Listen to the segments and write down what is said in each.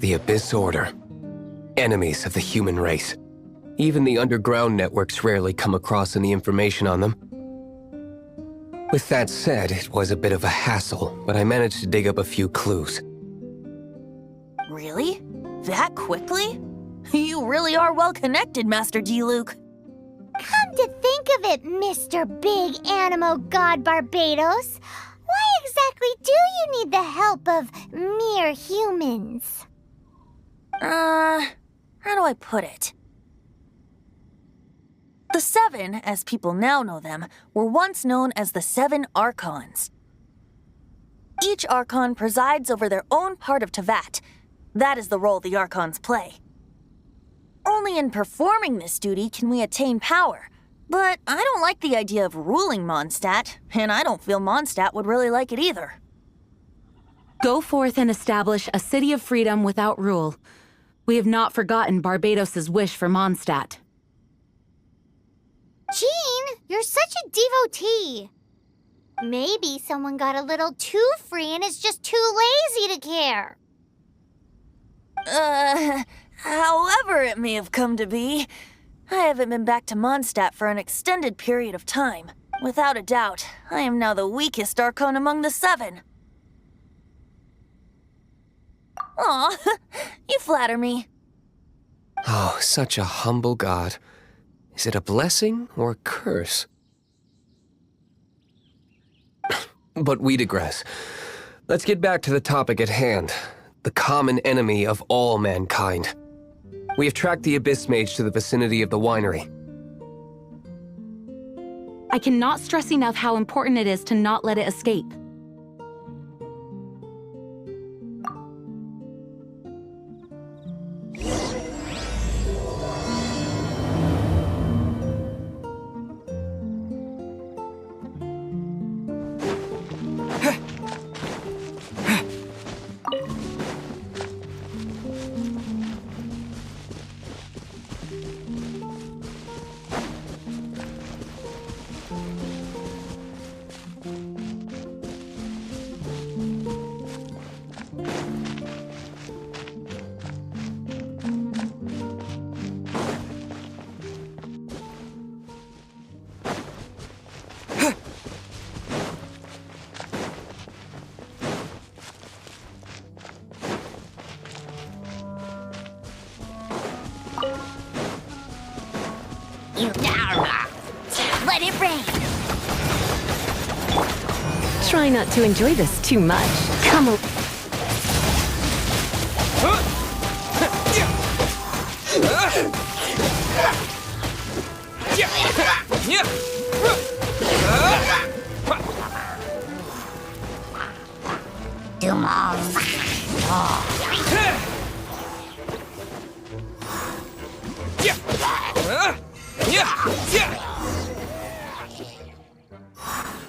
The Abyss Order. Enemies of the human race. Even the underground networks rarely come across any information on them. With that said, it was a bit of a hassle, but I managed to dig up a few clues. Really? That quickly? You really are well connected, Master Diluc. Come to think of it, Mr. Big Animo God Barbados, why exactly do you need the help of mere humans? How do I put it? The Seven, as people now know them, were once known as the Seven Archons. Each Archon presides over their own part of Teyvat. That is the role the Archons play. Only in performing this duty can we attain power. But I don't like the idea of ruling Mondstadt, and I don't feel Mondstadt would really like it either. Go forth and establish a city of freedom without rule. We have not forgotten Barbados' wish for Mondstadt. Jean, you're such a devotee. Maybe someone got a little too free and is just too lazy to care. However it may have come to be, I haven't been back to Mondstadt for an extended period of time. Without a doubt, I am now the weakest Archon among the Seven. Aw, you flatter me. Oh, such a humble god. Is it a blessing or a curse? But we digress. Let's get back to the topic at hand. The common enemy of all mankind. We have tracked the Abyss Mage to the vicinity of the winery. I cannot stress enough how important it is to not let it escape. Let it rain. Try not to enjoy this too much. Come on.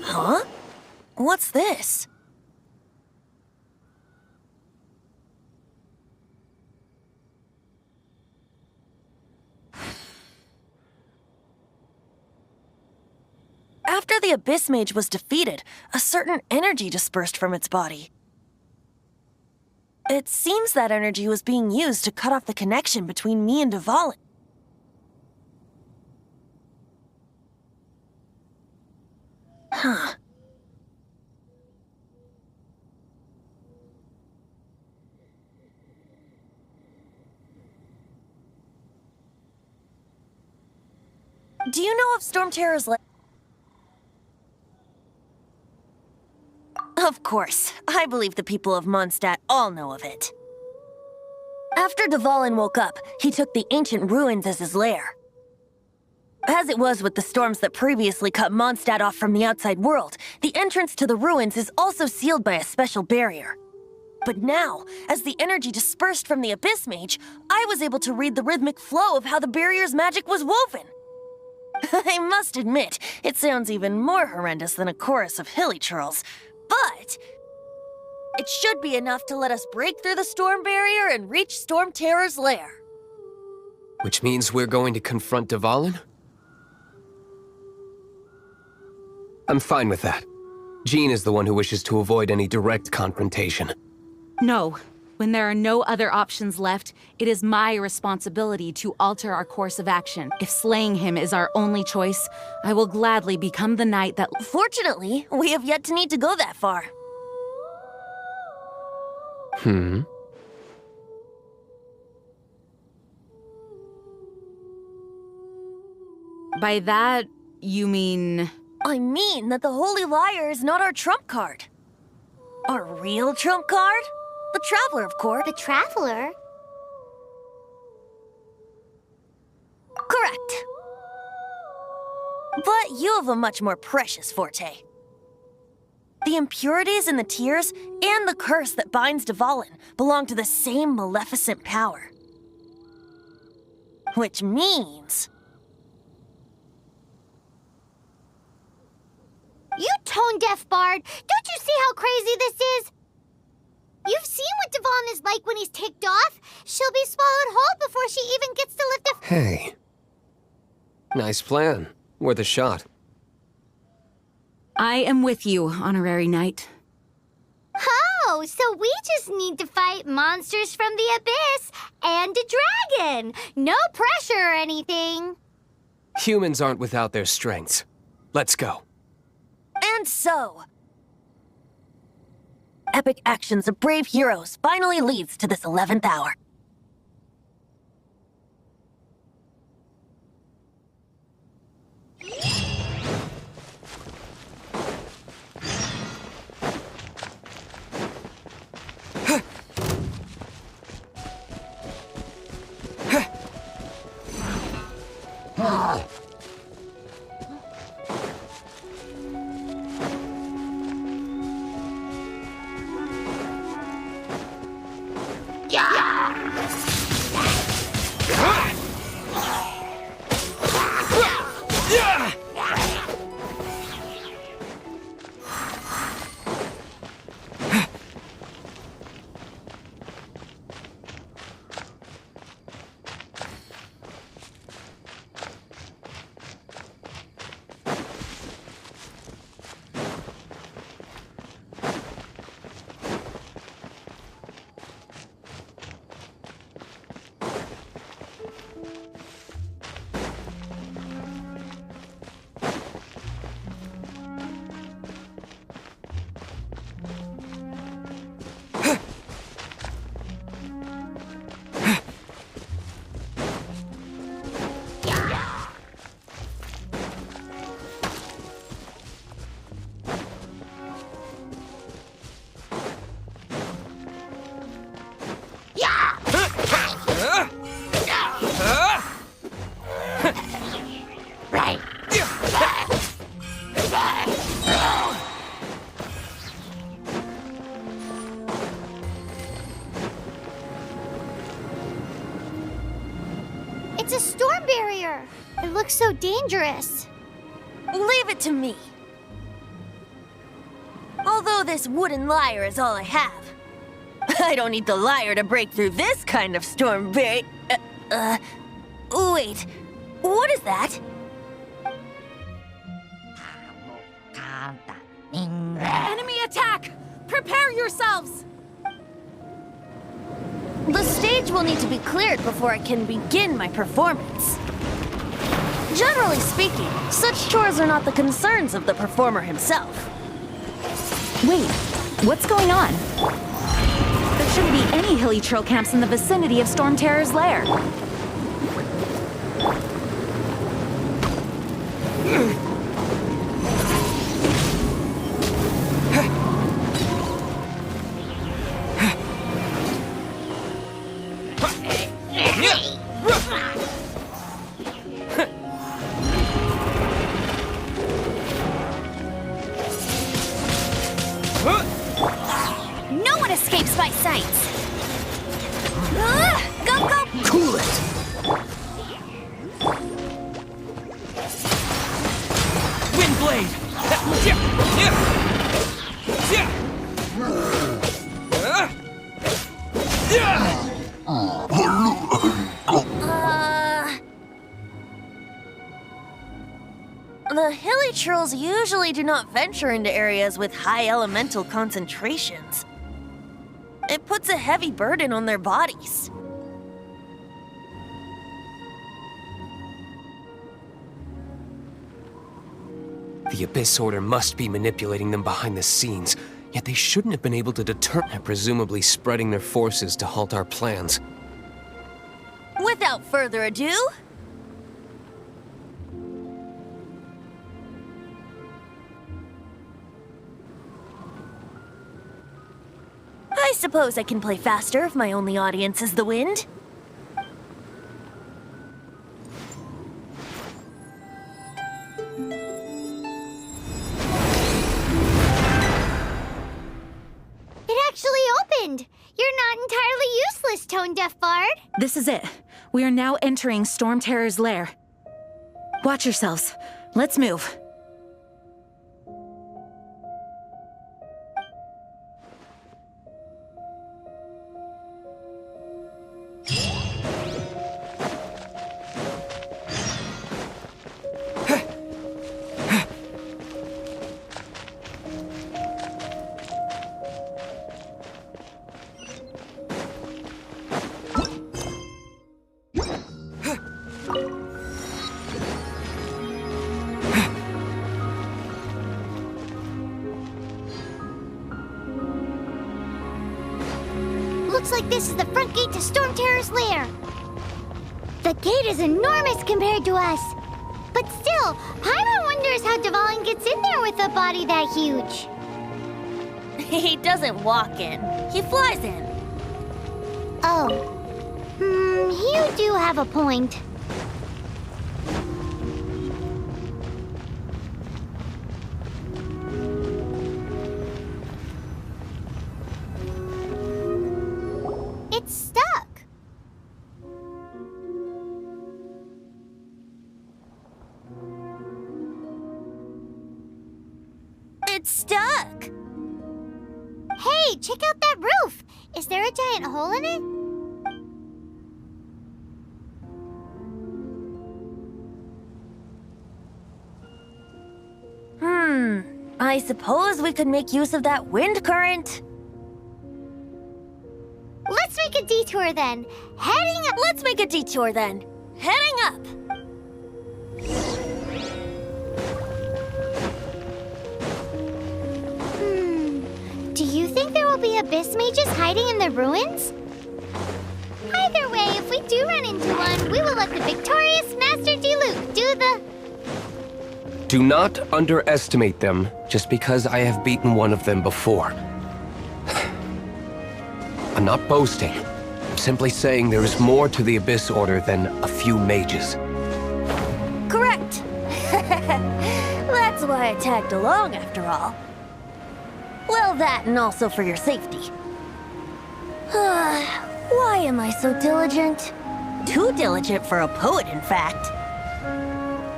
Huh? What's this? After the Abyss Mage was defeated, a certain energy dispersed from its body. It seems that energy was being used to cut off the connection between me and Dvalin. Huh. Do you know of Stormterror's Of course. I believe the people of Mondstadt all know of it. After Dvalin woke up, he took the ancient ruins as his lair. As it was with the storms that previously cut Mondstadt off from the outside world, the entrance to the ruins is also sealed by a special barrier. But now, as the energy dispersed from the Abyss Mage, I was able to read the rhythmic flow of how the barrier's magic was woven. I must admit, it sounds even more horrendous than a chorus of hilly churls, but it should be enough to let us break through the storm barrier and reach Storm Terror's lair. Which means we're going to confront Dvalin? I'm fine with that. Jean is the one who wishes to avoid any direct confrontation. No. When there are no other options left, it is my responsibility to alter our course of action. If slaying him is our only choice, I will gladly become the knight that... Fortunately, we have yet to need to go that far. By that, you mean... I mean that the Holy Liar is not our trump card. Our real trump card? The Traveler, of course. The Traveler? Correct. But you have a much more precious forte. The impurities in the tears and the curse that binds Dvalin belong to the same maleficent power. Which means... You tone-deaf bard! Don't you see how crazy this is? You've seen what Dvalin is like when he's ticked off. She'll be swallowed whole before she even gets to lift a... Hey. Nice plan. Worth a shot. I am with you, Honorary Knight. Oh, so we just need to fight monsters from the Abyss and a dragon. No pressure or anything. Humans aren't without their strengths. Let's go. And so... epic actions of brave heroes finally leads to this 11th hour. It's a storm barrier. It looks so dangerous. Leave it to me. Although this wooden lyre is all I have, I don't need the lyre to break through this kind of storm wait, what is that? Enemy attack! Prepare yourselves! The stage will need to be cleared before I can begin my performance. Generally speaking, such chores are not the concerns of the performer himself. Wait, what's going on? There shouldn't be any hilly trail camps in the vicinity of Storm Terror's lair. The hilly trolls usually do not venture into areas with high elemental concentrations. It puts a heavy burden on their bodies. The Abyss Order must be manipulating them behind the scenes, yet they shouldn't have been able to deter them, presumably spreading their forces to halt our plans. Without further ado, I suppose I can play faster if my only audience is the wind. It actually opened! You're not entirely useless, Tone Deaf Bard. This is it. We are now entering Storm Terror's lair. Watch yourselves. Let's move. Looks like this is the front gate to Storm Terror's lair. The gate is enormous compared to us. But still, Paimon wonders how Dvalin gets in there with a body that huge. He doesn't walk in, he flies in. Oh. You do have a point. It's stuck. It's stuck. Hey, check out that roof. Is there a giant hole in it? I suppose we could make use of that wind current. Let's make a detour then. Heading up. Let's make a detour then. Heading up. Do you think there will be abyss mages hiding in the ruins? Either way, if we do run into one, we will let the victorious Master Diluc do the... Do not underestimate them just because I have beaten one of them before. I'm not boasting. I'm simply saying there is more to the Abyss Order than a few mages. Correct. That's why I tagged along after all. Well, that and also for your safety. Why am I so diligent? Too diligent for a poet, in fact.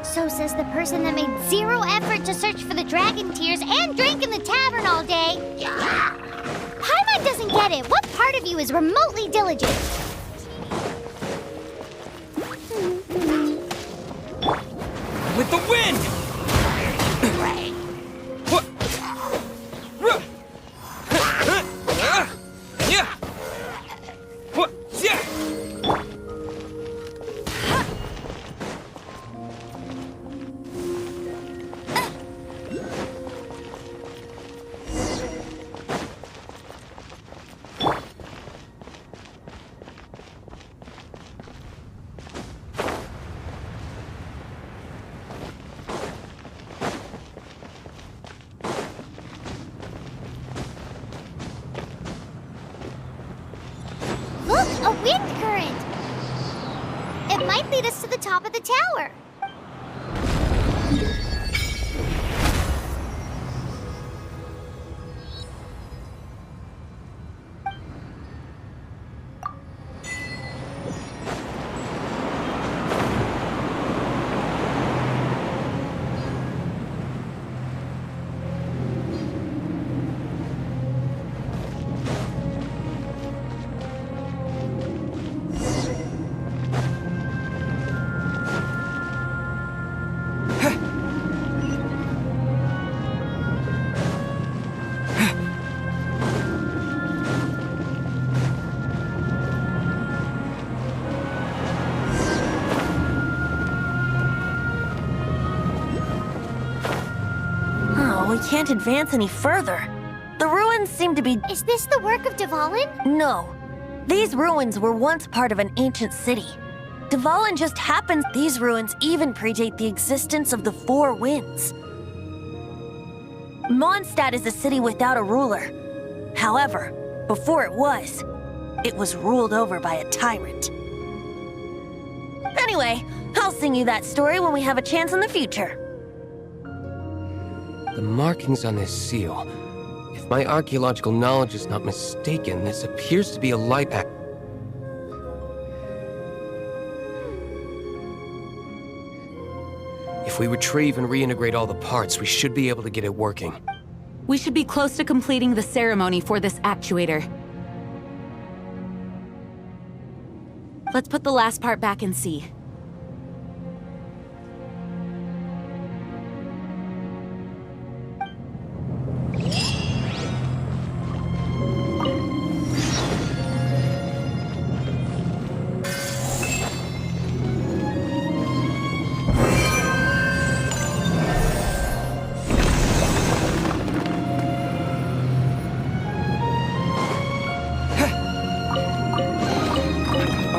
So says the person that made zero effort to search for the dragon tears and drank in the tavern all day. Paimon doesn't get it. What part of you is remotely diligent? With the wind! Look, a wind current! It might lead us to the top of the tower. we can't advance any further. The ruins seem to be... Is this the work of Dvalin? No. These ruins were once part of an ancient city. Dvalin just happens... These ruins even predate the existence of the Four Winds. Mondstadt is a city without a ruler. However, before it was ruled over by a tyrant. Anyway, I'll sing you that story when we have a chance in the future. The markings on this seal. If my archaeological knowledge is not mistaken, this appears to be a light act. If we retrieve and reintegrate all the parts, we should be able to get it working. We should be close to completing the ceremony for this actuator. Let's put the last part back and see.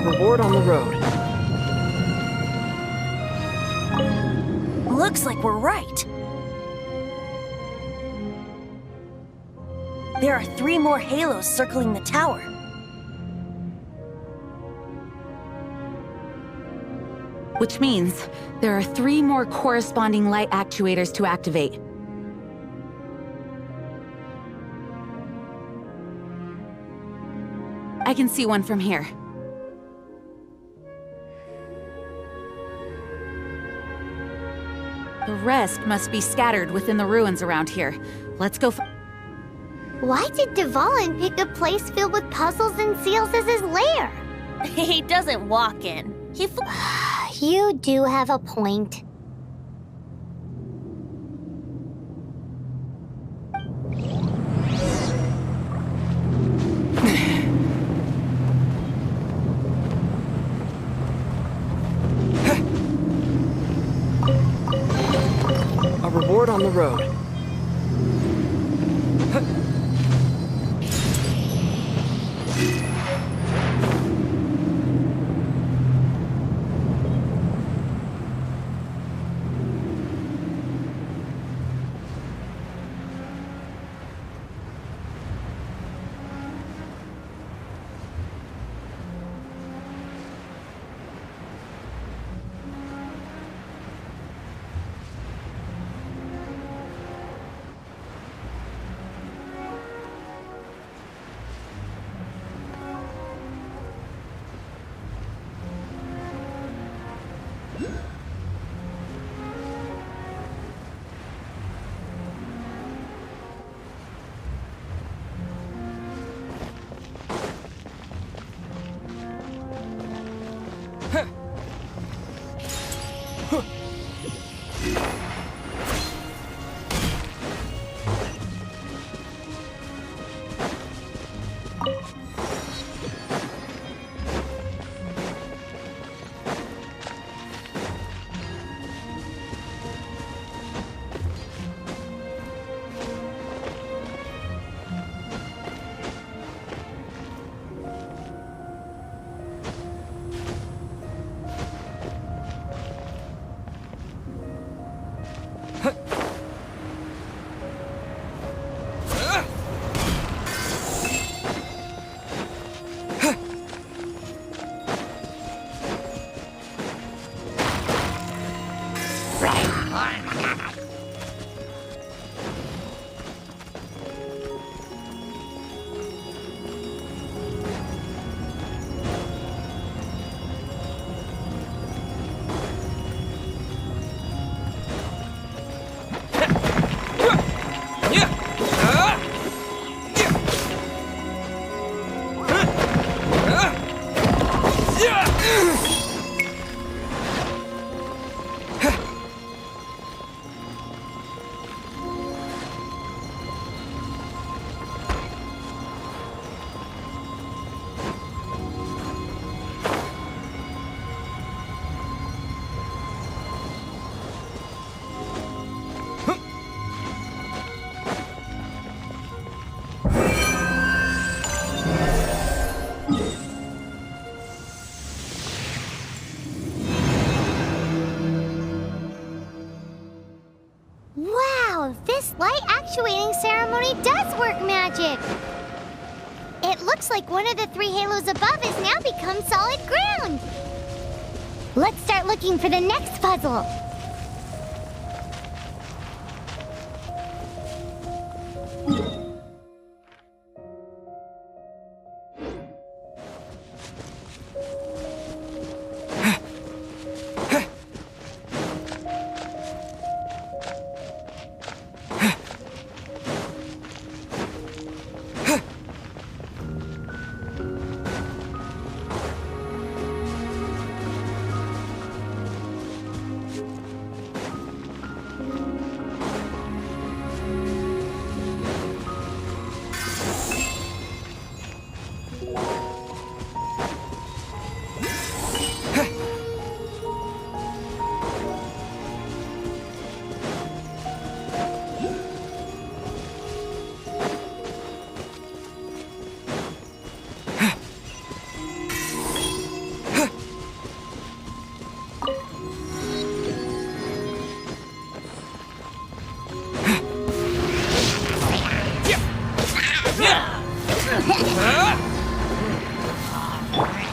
Reward on the road. Looks like we're right. There are 3 more halos circling the tower. Which means there are 3 more corresponding light actuators to activate. I can see one from here. The rest must be scattered within the ruins around here. Let's go. Why did Dvalin pick a place filled with puzzles and seals as his lair? He doesn't walk in. You do have a point. A reward on the road. light actuating ceremony does work magic. It looks like one of the 3 halos above has now become solid ground. Let's start looking for the next puzzle.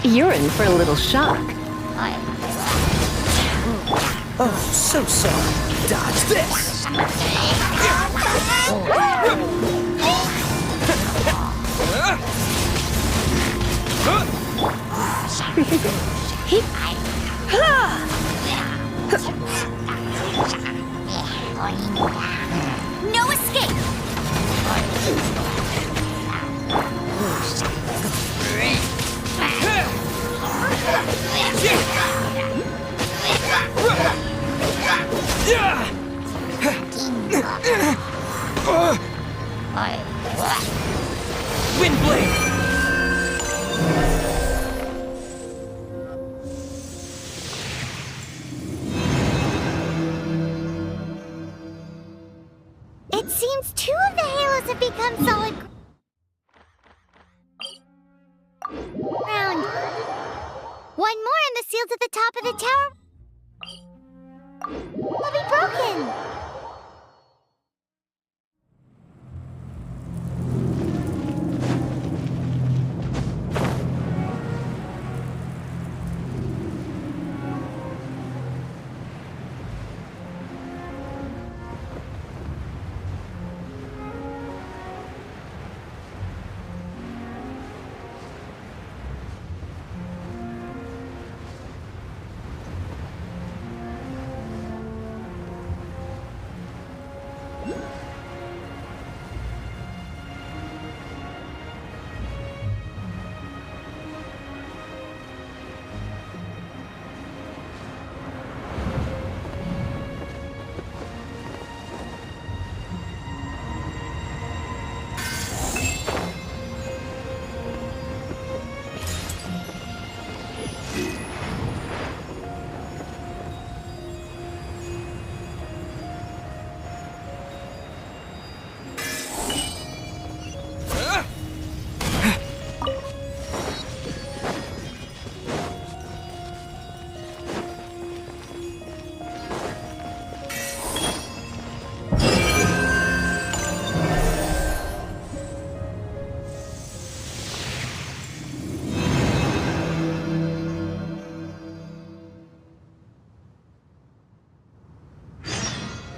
You're in for a little shock. Oh, so sorry. Dodge this! No escape! Windblade! It seems 2 of the halos have become solid ground. One more and the seals at the top of the tower will be broken.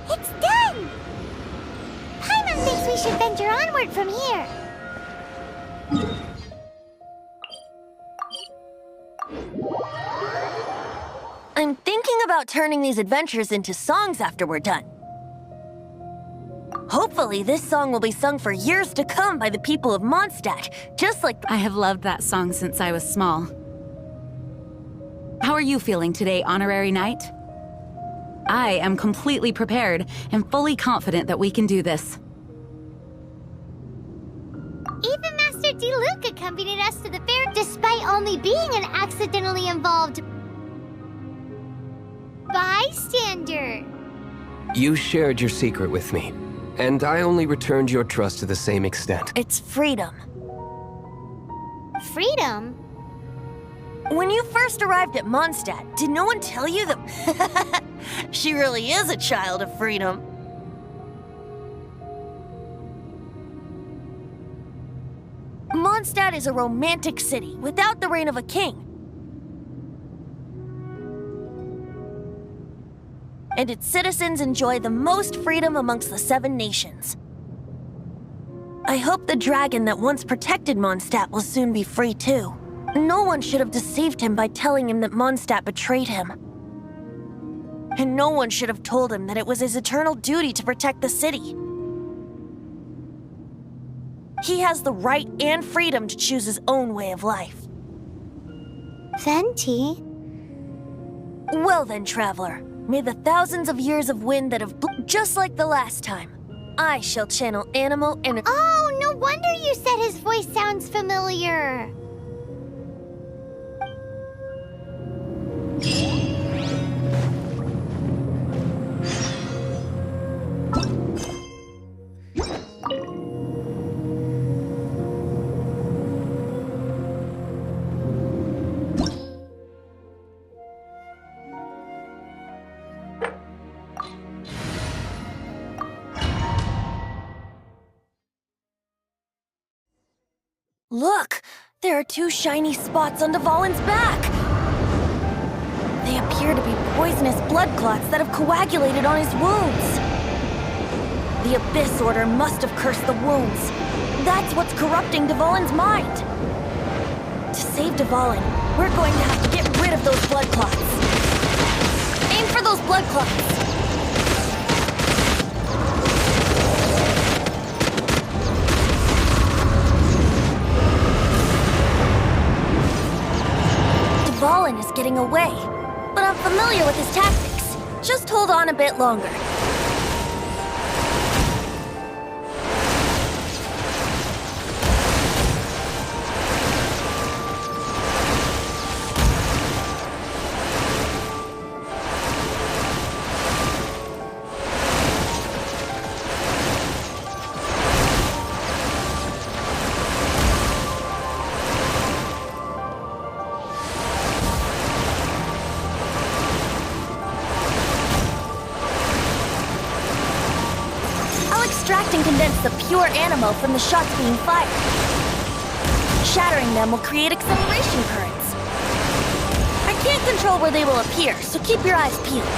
It's done! Paimon thinks we should venture onward from here. I'm thinking about turning these adventures into songs after we're done. Hopefully, this song will be sung for years to come by the people of Mondstadt, just like I have loved that song since I was small. How are you feeling today, Honorary Knight? I am completely prepared and fully confident that we can do this. Even Master Diluc accompanied us to the fair despite only being an accidentally involved bystander. You shared your secret with me, and I only returned your trust to the same extent. it's freedom. Freedom? When you first arrived at Mondstadt, did no one tell you that she really is a child of freedom? Mondstadt is a romantic city without the reign of a king. And its citizens enjoy the most freedom amongst the 7 nations. I hope the dragon that once protected Mondstadt will soon be free too. No one should have deceived him by telling him that Mondstadt betrayed him. And no one should have told him that it was his eternal duty to protect the city. He has the right and freedom to choose his own way of life. Venti? Well then, traveler, may the thousands of years of wind that have just like the last time, I shall channel animal and... Oh, no wonder you said his voice sounds familiar. Look! There are 2 shiny spots on Dvalin's back! They appear to be poisonous blood clots that have coagulated on his wounds. The Abyss Order must have cursed the wounds. That's what's corrupting Dvalin's mind. To save Dvalin, we're going to have to get rid of those blood clots. Aim for those blood clots! Dvalin is getting away, but I'm familiar with his tactics. Just hold on a bit longer. Extract and condense the pure animo from the shots being fired. Shattering them will create acceleration currents. I can't control where they will appear, so keep your eyes peeled.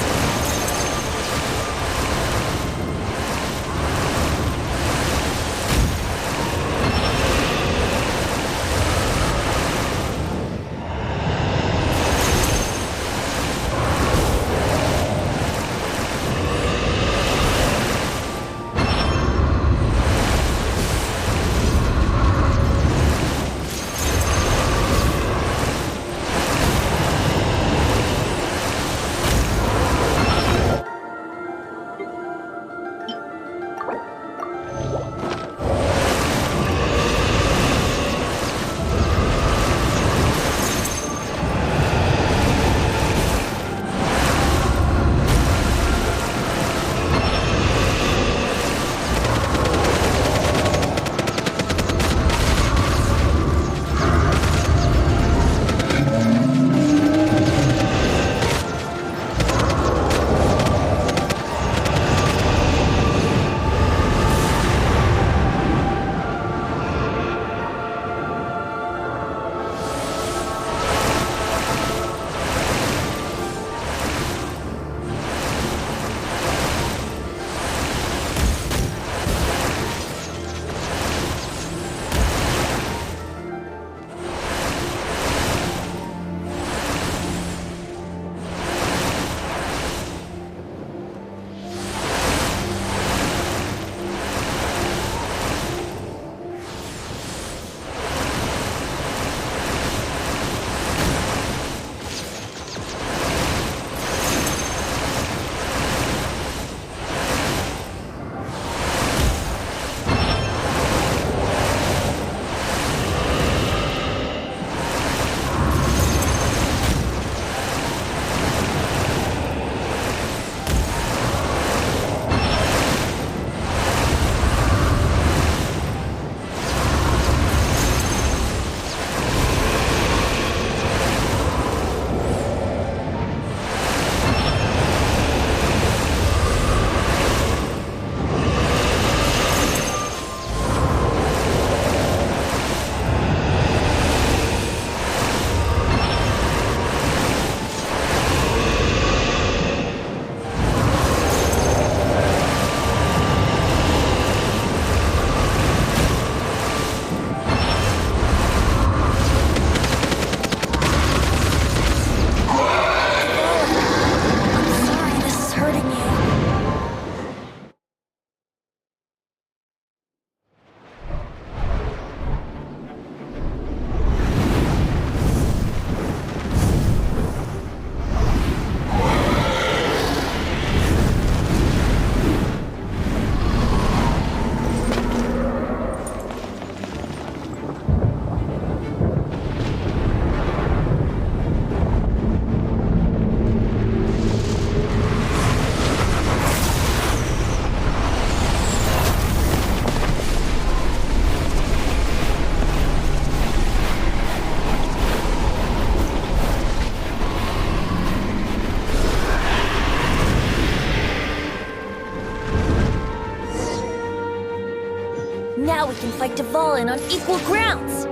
fight Dvalin on equal grounds.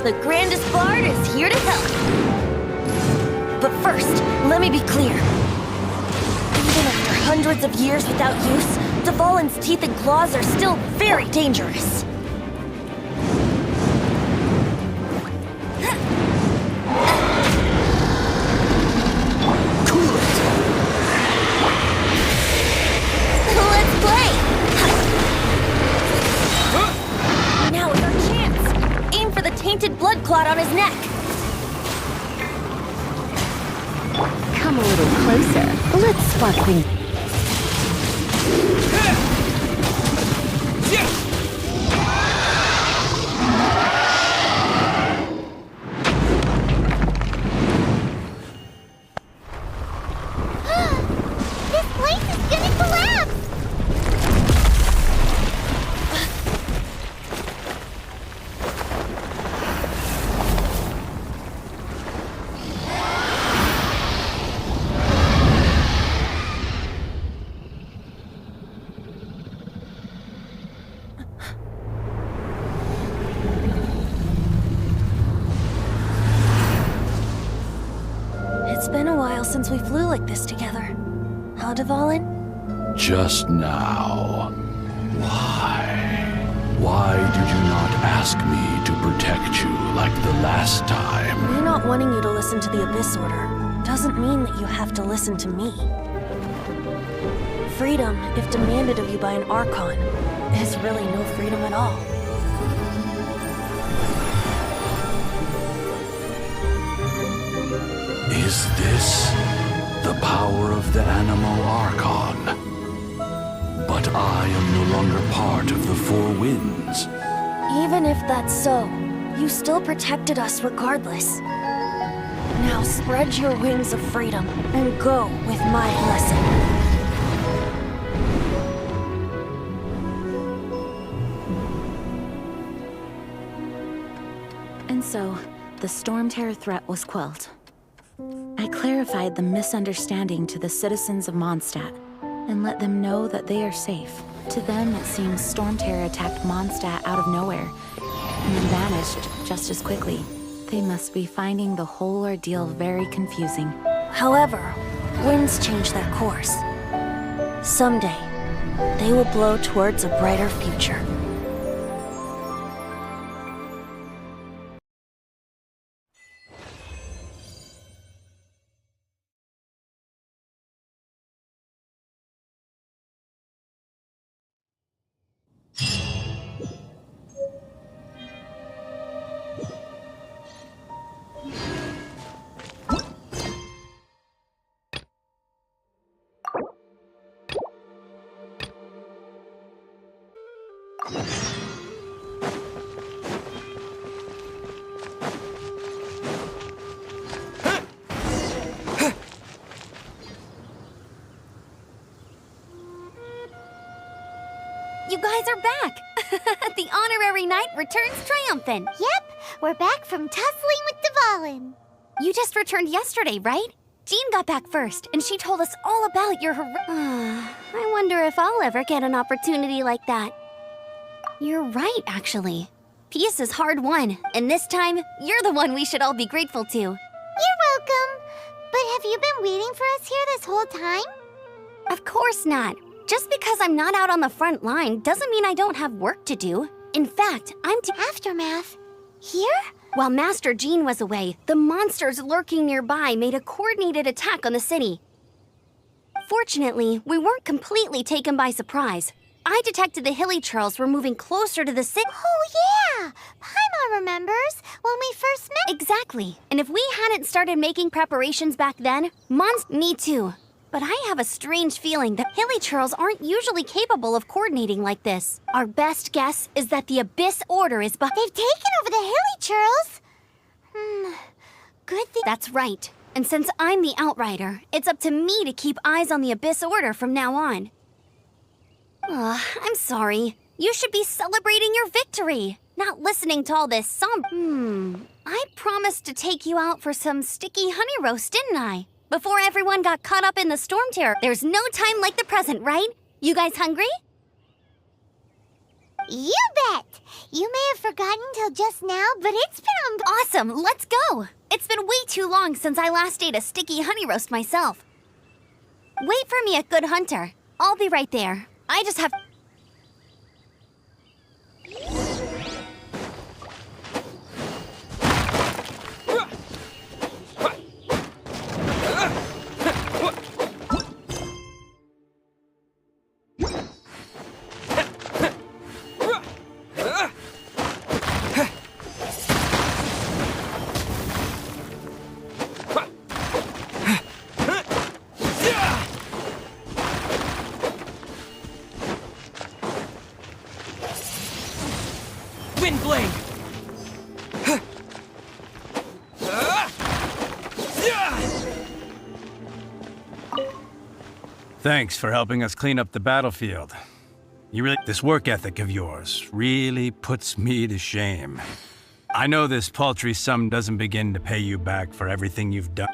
The grandest bard is here to help. But first, let me be clear. Even after hundreds of years without use, Dvalin's teeth and claws are still very dangerous. Let's play! Now is our chance! Aim for the tainted blood clot on his neck. Come a little closer. Let's spot things. This place is gonna collapse! It's been a while since we flew like this together. How, Dvalin? Just now. Why? Why did you not ask me to protect you like the last time? Me not wanting you to listen to the Abyss Order doesn't mean that you have to listen to me. Freedom, if demanded of you by an Archon, is really no freedom at all. Is this the power of the Animo Archon? But I am no longer part of the Four Winds. Even if that's so, you still protected us regardless. Now spread your wings of freedom and go with my blessing. And so, the Storm Terror threat was quelled. I clarified the misunderstanding to the citizens of Mondstadt and let them know that they are safe. To them, it seems Storm Terror attacked Mondstadt out of nowhere and then vanished just as quickly. They must be finding the whole ordeal very confusing. However, winds change their course. Someday, they will blow towards a brighter future. You guys are back! The honorary knight returns triumphant. Yep, we're back from tussling with Dvalin. You just returned yesterday, right? Jean got back first, and she told us all about your I wonder if I'll ever get an opportunity like that. You're right, actually. Peace is hard won, and this time, you're the one we should all be grateful to. You're welcome. But have you been waiting for us here this whole time? Of course not. Just because I'm not out on the front line doesn't mean I don't have work to do. In fact, I'm Aftermath? Here? While Master Jean was away, the monsters lurking nearby made a coordinated attack on the city. Fortunately, we weren't completely taken by surprise. I detected the Hilly Churls were moving closer to the city. Oh, yeah! Paimon remembers when we first met. Exactly. And if we hadn't started making preparations back then, me too. But I have a strange feeling that Hilly Churls aren't usually capable of coordinating like this. Our best guess is that the Abyss Order is They've taken over the Hilly Churls. Good thing. That's right. And since I'm the Outrider, it's up to me to keep eyes on the Abyss Order from now on. I'm sorry. You should be celebrating your victory, not listening to all this I promised to take you out for some sticky honey roast, didn't I? Before everyone got caught up in the storm terror. There's no time like the present, right? You guys hungry? You bet! You may have forgotten till just now, but it's been Awesome, let's go! It's been way too long since I last ate a sticky honey roast myself. Wait for me at Good Hunter. I'll be right there. I just have... Windblade! Thanks for helping us clean up the battlefield. This work ethic of yours really puts me to shame. I know this paltry sum doesn't begin to pay you back for everything you've done.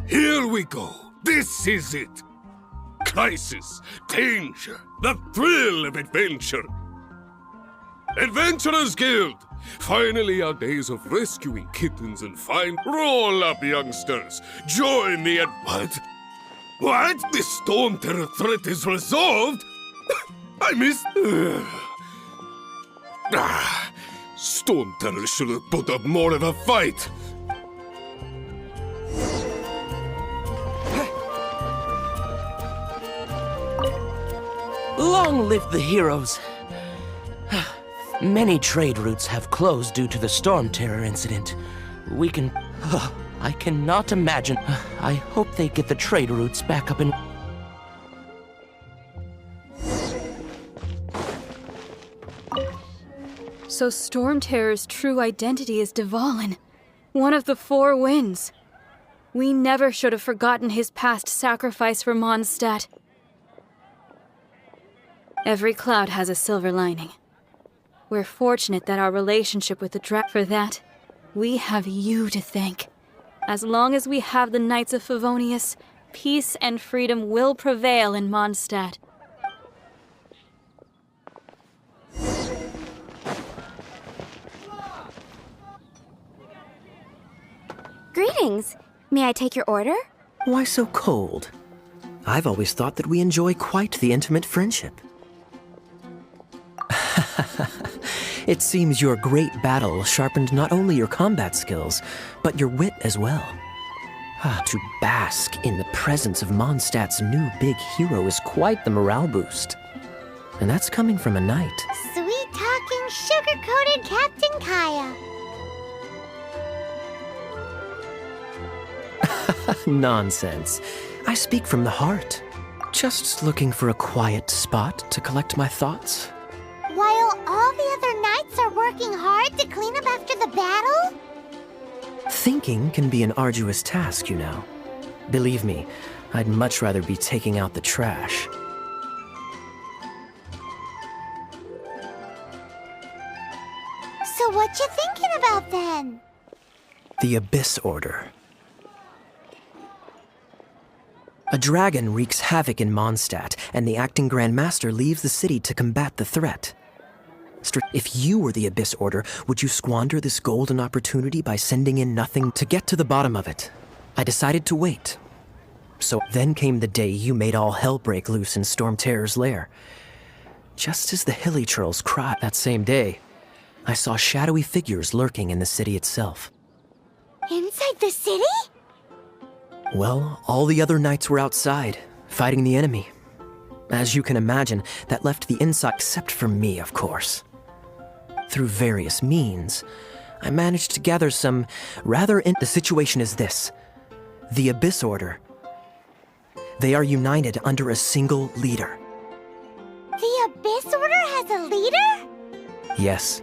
Here we go. This is it. Crisis, danger, the thrill of adventure. Adventurers Guild. Finally, our days of rescuing kittens and roll up, youngsters. Join the What? What? The Storm Terror threat is resolved? I missed... Storm Terror should have put up more of a fight. Long live the heroes. Many trade routes have closed due to the Storm Terror incident. I cannot imagine. I hope they get the trade routes back up in... So Storm Terror's true identity is Dvalin, one of the Four Winds. We never should have forgotten his past sacrifice for Mondstadt. Every cloud has a silver lining. We're fortunate that our relationship with the For that, we have you to thank. As long as we have the Knights of Favonius, peace and freedom will prevail in Mondstadt. Greetings. May I take your order? Why so cold? I've always thought that we enjoy quite the intimate friendship. It seems your great battle sharpened not only your combat skills, but your wit as well. To bask in the presence of Mondstadt's new big hero is quite the morale boost. And that's coming from a knight. sweet-talking, sugar-coated Captain Kaya. Nonsense. I speak from the heart. Just looking for a quiet spot to collect my thoughts. While all the other knights are working hard to clean up after the battle? Thinking can be an arduous task, you know. Believe me, I'd much rather be taking out the trash. So what you thinking about then? The Abyss Order. A dragon wreaks havoc in Mondstadt, and the acting Grand Master leaves the city to combat the threat. If you were the Abyss Order, would you squander this golden opportunity by sending in nothing to get to the bottom of it? I decided to wait. So then came the day you made all hell break loose in Storm Terror's lair. Just as the hilly churls cried that same day, I saw shadowy figures lurking in the city itself. Inside the city? Well, all the other knights were outside, fighting the enemy. As you can imagine, that left the inside, except for me, of course. Through various means, I managed to gather some The situation is this. The Abyss Order. They are united under a single leader. The Abyss Order has a leader? Yes.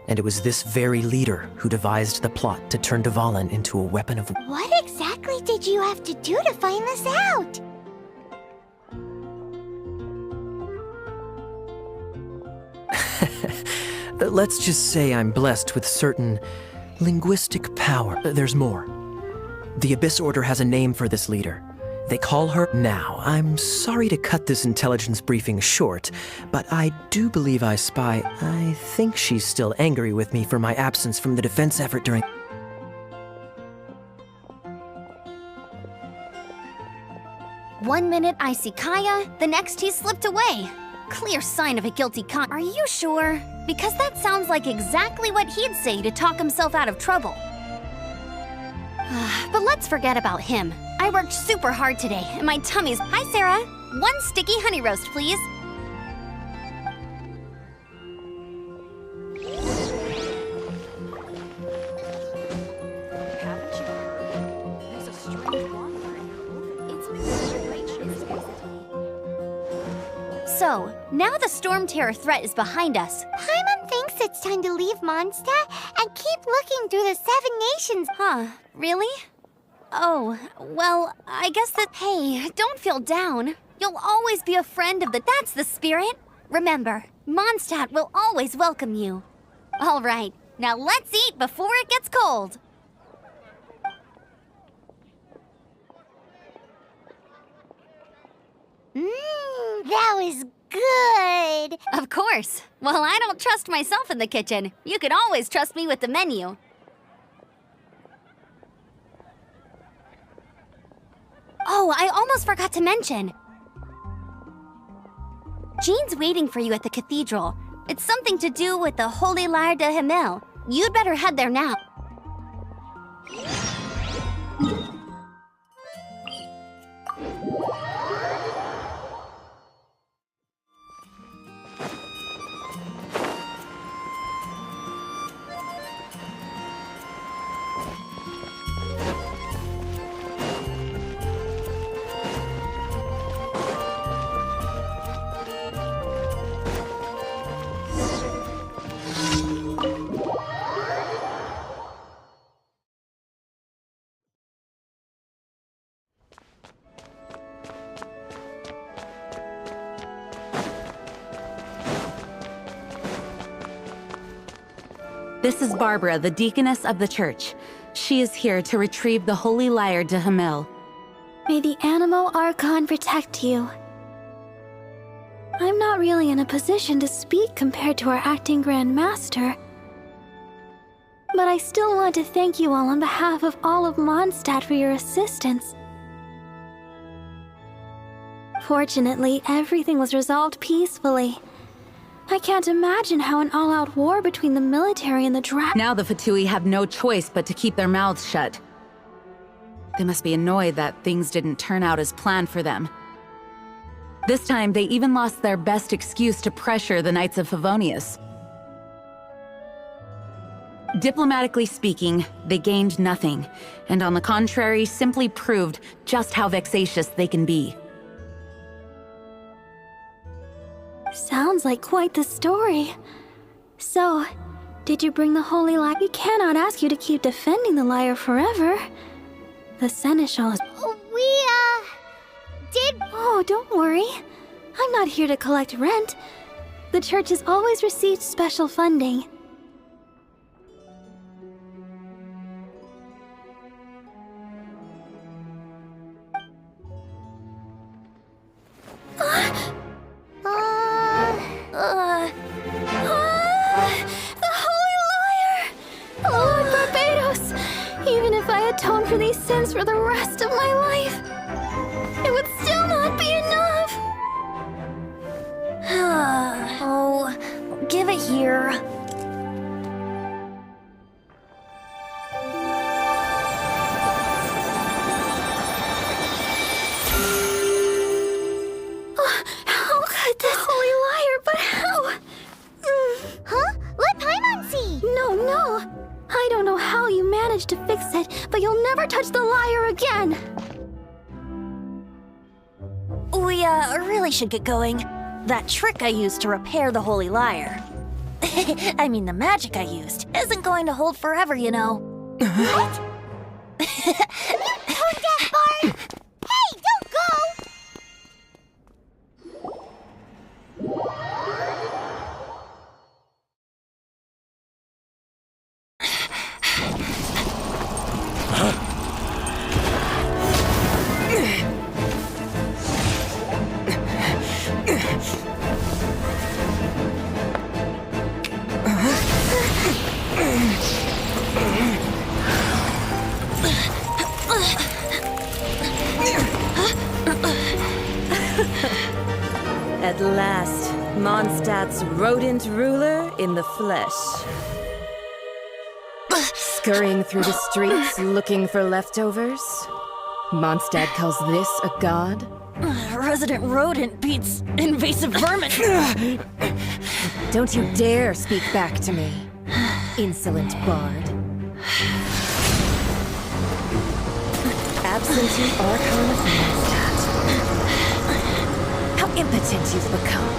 And it was this very leader who devised the plot to turn Dvalin into a weapon of... What exactly What did you have to do to find this out? Let's just say I'm blessed with certain linguistic power. There's more. The Abyss Order has a name for this leader. They call her Now. I'm sorry to cut this intelligence briefing short, but I do believe I spy. I think she's still angry with me for my absence from the defense effort during... One minute I see Kaya, the next he slipped away. Clear sign of a guilty Are you sure? Because that sounds like exactly what he'd say to talk himself out of trouble. But let's forget about him. I worked super hard today, and my tummy's... Hi, Sarah. 1 sticky honey roast, please. So, now the Storm Terror threat is behind us. Paimon thinks it's time to leave Mondstadt and keep looking through the 7 nations. Huh, really? Oh, well, I guess that... Hey, don't feel down. You'll always be a friend of the... That's the spirit. Remember, Mondstadt will always welcome you. All right, now let's eat before it gets cold. That was good. Of course. Well, I don't trust myself in the kitchen. You can always trust me with the menu. Oh, I almost forgot to mention. Jean's waiting for you at the cathedral. It's something to do with the Holy Lyre de Himmel. You'd better head there now. This is Barbara, the deaconess of the church. She is here to retrieve the Holy Lyre de Himmel. May the Animo Archon protect you. I'm not really in a position to speak compared to our acting Grand Master, but I still want to thank you all on behalf of all of Mondstadt for your assistance. Fortunately, everything was resolved peacefully. I can't imagine how an all-out war between the military and the Now the Fatui have no choice but to keep their mouths shut. They must be annoyed that things didn't turn out as planned for them. This time, they even lost their best excuse to pressure the Knights of Favonius. Diplomatically speaking, they gained nothing, and on the contrary, simply proved just how vexatious they can be. Sounds like quite the story. So, did you bring the Holy Lyre? We cannot ask you to keep defending the lyre forever. The Seneschal is... did... Oh, don't worry. I'm not here to collect rent. The church has always received special funding. The Holy Lyre! Lord Barbados! Even if I atone for these sins for the rest of my life, it would still not be enough! Oh, give it here. How could this Holy Lyre, but how? Huh? Let Paimon see! No. I don't know how you managed to fix it, but you'll never touch the lyre again! We, really should get going. That trick I used to repair the Holy Lyre. I mean, the magic I used isn't going to hold forever, you know. What? You toned down At last, Mondstadt's rodent ruler in the flesh. Scurrying through the streets looking for leftovers? Mondstadt calls this a god? Resident rodent beats invasive vermin. Don't you dare speak back to me, insolent bard. Absentee Archon of Mondstadt. How impotent you've become.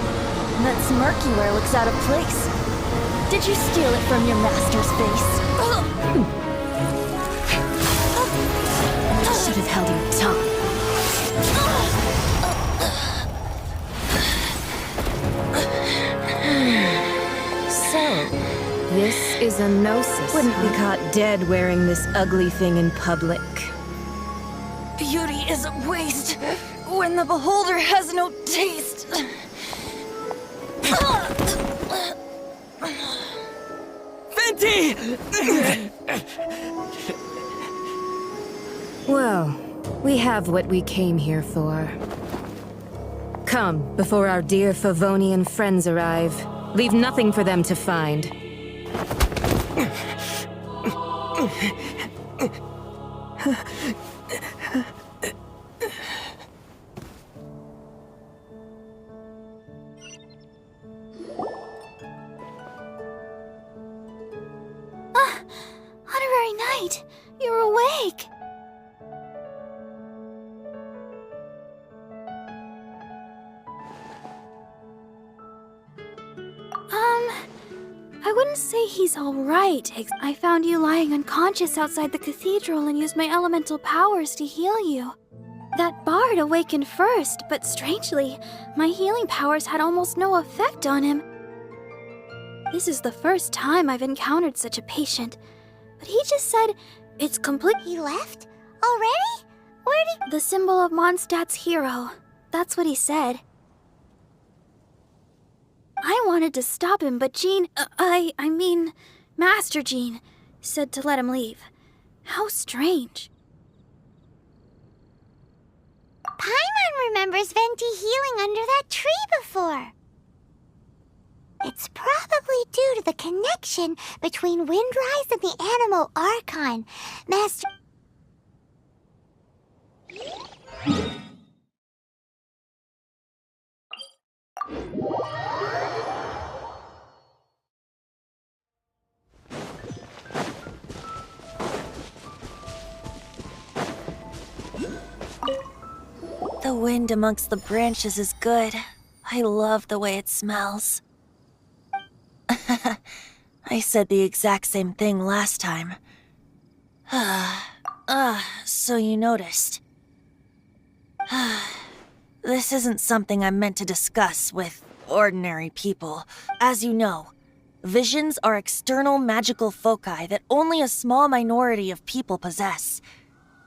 That smirk you wear looks out of place. Did you steal it from your master's face? You should have held your tongue. So, this is a gnosis. Wouldn't be caught dead wearing this ugly thing in public. Beauty is a waste when the beholder has no taste. Fenty! Well, we have what we came here for. Come, before our dear Favonian friends arrive. Leave nothing for them to find. Honorary Knight, you're awake. I wouldn't say he's all right. I found you lying unconscious outside the cathedral and used my elemental powers to heal you. That bard awakened first, but strangely, my healing powers had almost no effect on him. This is the first time I've encountered such a patient, but he just said it's complete. He left? Already? Where'd he... The symbol of Mondstadt's hero. That's what he said. I wanted to stop him, but Jean, I mean, Master Jean, said to let him leave. How strange. Paimon remembers Venti healing under that tree before. It's probably due to the connection between Windrise and the Animal Archon. Master... The wind amongst the branches is good. I love the way it smells. I said the exact same thing last time. So you noticed. This isn't something I'm meant to discuss with ordinary people. As you know, visions are external magical foci that only a small minority of people possess.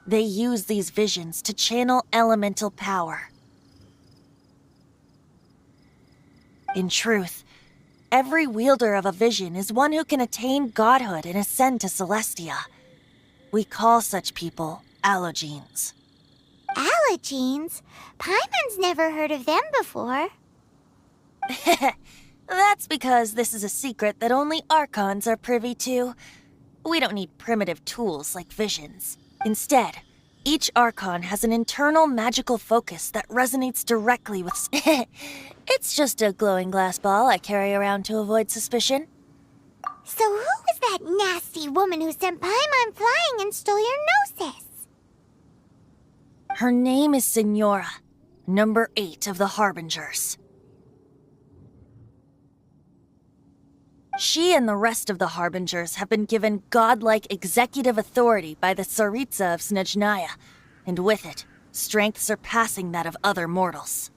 They use these visions to channel elemental power. In truth, every wielder of a vision is one who can attain godhood and ascend to Celestia. We call such people allogenes. Allogenes? Paimon's never heard of them before. That's because this is a secret that only Archons are privy to. We don't need primitive tools like visions. Instead, each Archon has an internal magical focus that resonates directly with... It's just a glowing glass ball I carry around to avoid suspicion. So who was that nasty woman who sent Paimon flying and stole your gnosis? Her name is Signora, number 8 of the Harbingers. She and the rest of the Harbingers have been given godlike executive authority by the Tsaritsa of Snezhnaya, and with it, strength surpassing that of other mortals.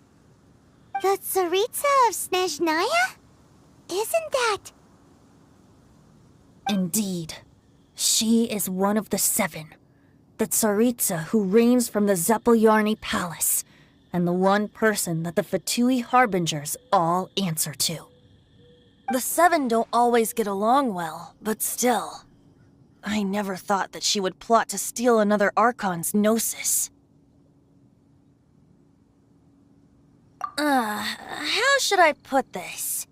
The Tsaritsa of Snezhnaya? Isn't that... Indeed. She is one of the 7. The Tsaritsa who reigns from the Zeppeljärni Palace, and the one person that the Fatui Harbingers all answer to. The 7 don't always get along well, but still. I never thought that she would plot to steal another Archon's Gnosis. How should I put this?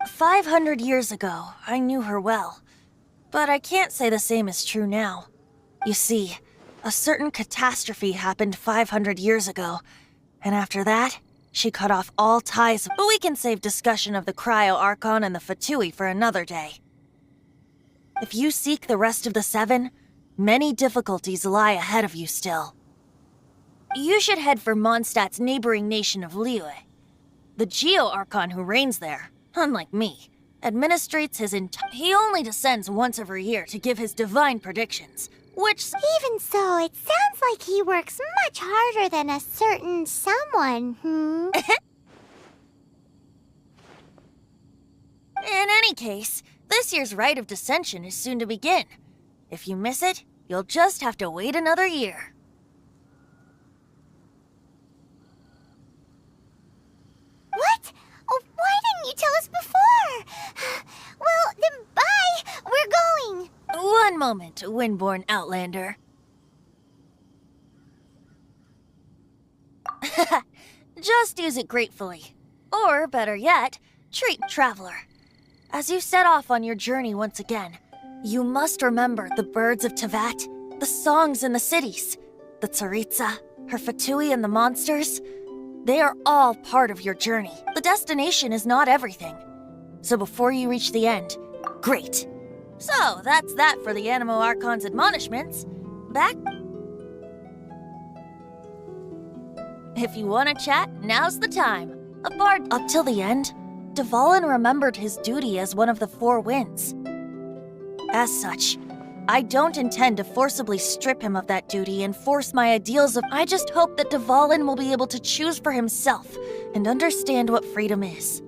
500 years ago, I knew her well, but I can't say the same is true now. You see, a certain catastrophe happened 500 years ago, and after that, she cut off all ties. But we can save discussion of the Cryo Archon and the Fatui for another day. If you seek the rest of the 7, many difficulties lie ahead of you still. You should head for Mondstadt's neighboring nation of Liyue. The Geo-Archon who reigns there, unlike me, administrates his he only descends once every year to give his divine predictions, which... Even so, it sounds like he works much harder than a certain someone, In any case, this year's Rite of Descension is soon to begin. If you miss it, you'll just have to wait another year. What? Oh, why didn't you tell us before? Well, then bye! We're going! One moment, Windborn Outlander. Just use it gratefully. Or, better yet, treat Traveler. As you set off on your journey once again, you must remember the birds of Tevat, the songs in the cities, the Tsaritsa, her Fatui and the monsters. They are all part of your journey. The destination is not everything. So before you reach the end, great. So, that's that for the Animo Archon's admonishments. Back... If you want to chat, now's the time. A bard... Up till the end, Dvalin remembered his duty as one of the 4 winds. As such, I don't intend to forcibly strip him of that duty and force my ideals of... I just hope that Dvalin will be able to choose for himself and understand what freedom is.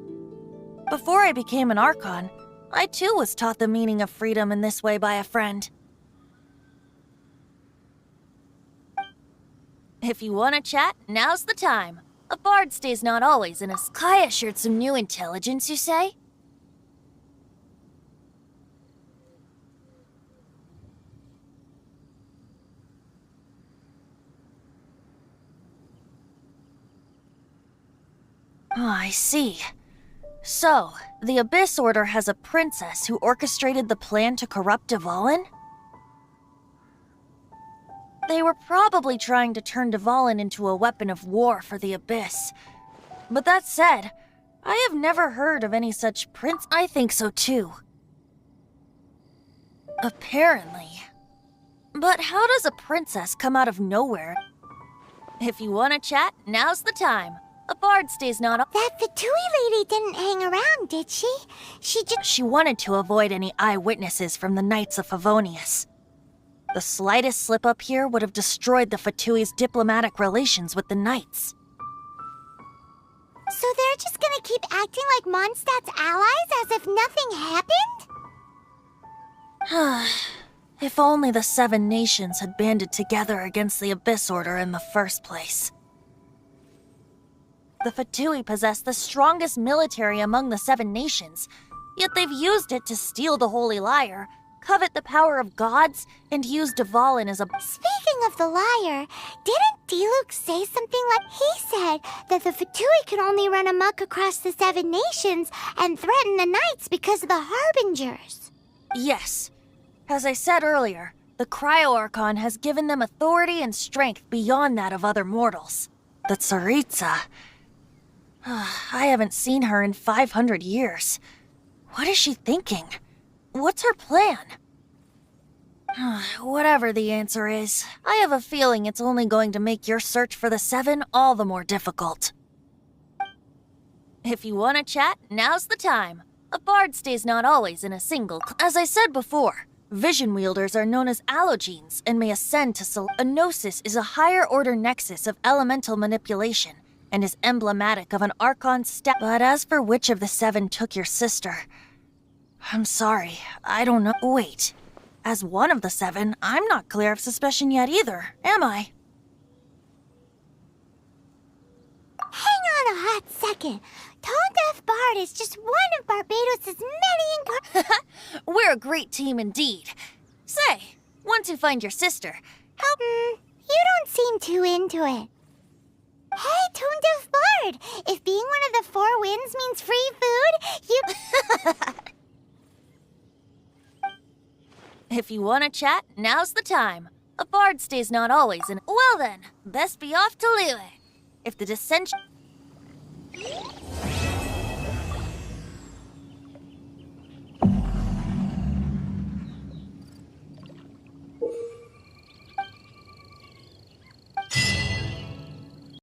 Before I became an Archon, I too was taught the meaning of freedom in this way by a friend. If you want to chat, now's the time. A bard stays not always in a... Kai assured some new intelligence, you say? Oh, I see. So, the Abyss Order has a princess who orchestrated the plan to corrupt Dvalin? They were probably trying to turn Dvalin into a weapon of war for the Abyss. But that said, I have never heard of any such prince. I think so too. Apparently. But how does a princess come out of nowhere? If you want to chat, now's the time. A bard stays not... That Fatui lady didn't hang around, did she? She wanted to avoid any eyewitnesses from the Knights of Favonius. The slightest slip-up here would have destroyed the Fatui's diplomatic relations with the Knights. So they're just gonna keep acting like Mondstadt's allies as if nothing happened? If only the 7 nations had banded together against the Abyss Order in the first place. The Fatui possess the strongest military among the 7 nations, yet they've used it to steal the Holy Lyre, covet the power of gods, and use Dvalin as a... Speaking of the lyre, didn't Diluc say something like... He said that the Fatui could only run amok across the 7 nations and threaten the Knights because of the Harbingers. Yes. As I said earlier, the Cryo Archon has given them authority and strength beyond that of other mortals. The Tsaritsa... I haven't seen her in 500 years. What is she thinking? What's her plan? Whatever the answer is, I have a feeling it's only going to make your search for the 7 all the more difficult. If you want to chat, now's the time. A bard stays not always in a single... As I said before, vision wielders are known as allogenes and may ascend to... A gnosis is a higher-order nexus of elemental manipulation and is emblematic of an Archon's But as for which of the 7 took your sister... I'm sorry, I don't know. Wait. As one of the 7, I'm not clear of suspicion yet either, am I? Hang on a hot second. Tone Deaf Bard is just one of Barbados' many We're a great team indeed. Say, once you find your sister, how... you don't seem too into it. Hey, Tone Deaf Bard! If being one of the 4 winds means free food, you... If you want to chat, now's the time. A bard stays not always in... Well then, best be off to Liyue. If the dissension...